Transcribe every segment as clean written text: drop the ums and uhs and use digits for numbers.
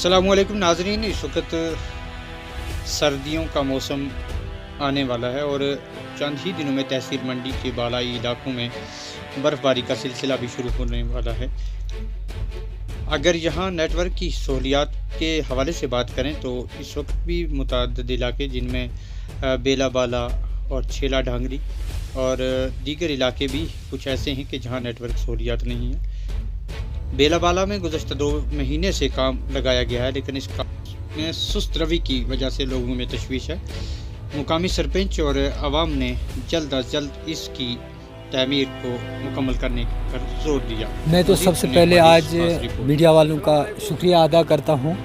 अस्सलामुअलैकुम नाज़रीन, इस वक्त सर्दियों का मौसम आने वाला है और चंद ही दिनों में तहसील मंडी के बालाई इलाकों में बर्फ़बारी का सिलसिला भी शुरू होने वाला है। अगर यहाँ नेटवर्क की सहूलियात के हवाले से बात करें तो इस वक्त भी मुतअद्दिद इलाके जिनमें बेला बाला और छेला ढांगरी और दीगर इलाके भी कुछ ऐसे हैं कि जहाँ नेटवर्क सहूलियात नहीं है। बेला बाला में गुज़श्ता 2 महीने से काम लगाया गया है, लेकिन इस काम में सुस्त रवि की वजह से लोगों में तशवीश है। मुकामी सरपंच और आवाम ने जल्द अज जल्द इसकी तामीर को मुकम्मल करने पर जोर दिया। मैं तो सबसे पहले आज मीडिया वालों का शुक्रिया अदा करता हूं,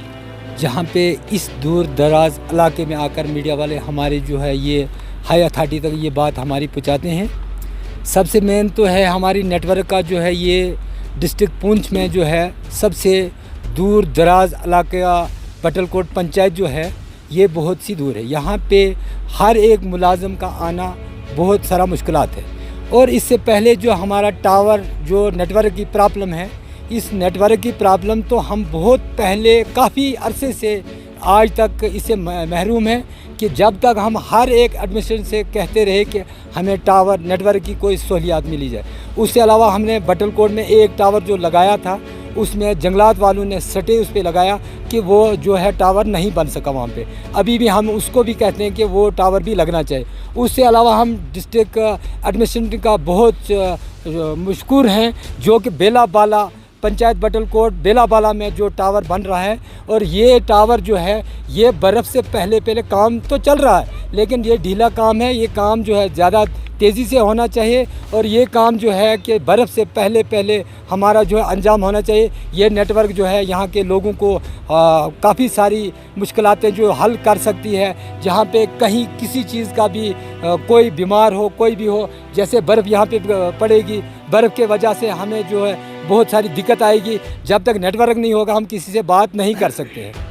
जहां पे इस दूर दराज इलाके में आकर मीडिया वाले हमारे जो है ये हाई अथॉरिटी तक ये बात हमारी पहुंचाते हैं। सबसे मेन तो है हमारी नेटवर्क का जो है ये डिस्ट्रिक्ट पुंछ में जो है सबसे दूर दराज इलाके का पटलकोट पंचायत जो है ये बहुत सी दूर है। यहाँ पे हर एक मुलाजम का आना बहुत सारा मुश्किलात है। और इससे पहले जो हमारा टावर जो नेटवर्क की प्रॉब्लम है, इस नेटवर्क की प्रॉब्लम तो हम बहुत पहले काफ़ी अरसे से आज तक इससे महरूम है कि जब तक हम हर एक एडमिनिस्ट्रेशन से कहते रहे कि हमें टावर नेटवर्क की कोई सहूलियात मिली जाए। उसके अलावा हमने बटलकोट में एक टावर जो लगाया था उसमें जंगलात वालों ने सटे उस पर लगाया कि वो जो है टावर नहीं बन सका वहाँ पे। अभी भी हम उसको भी कहते हैं कि वो टावर भी लगना चाहिए। उससे अलावा हम डिस्ट्रिक्ट एडमिनिस्ट्रेशन का बहुत मशकूर हैं जो कि बेला बाला पंचायत बटलकोट बेला बाला में जो टावर बन रहा है। और ये टावर जो है ये बर्फ़ से पहले काम तो चल रहा है, लेकिन ये ढीला काम है। ये काम जो है ज़्यादा तेज़ी से होना चाहिए और ये काम जो है कि बर्फ़ से पहले हमारा जो है अंजाम होना चाहिए। ये नेटवर्क जो है यहाँ के लोगों को काफ़ी सारी मुश्किलातें जो हल कर सकती है। जहाँ पे कहीं किसी चीज़ का भी कोई बीमार हो कोई भी हो, जैसे बर्फ़ यहाँ पे पड़ेगी, बर्फ़ के वजह से हमें जो है बहुत सारी दिक्कत आएगी। जब तक नेटवर्क नहीं होगा हम किसी से बात नहीं कर सकते हैं।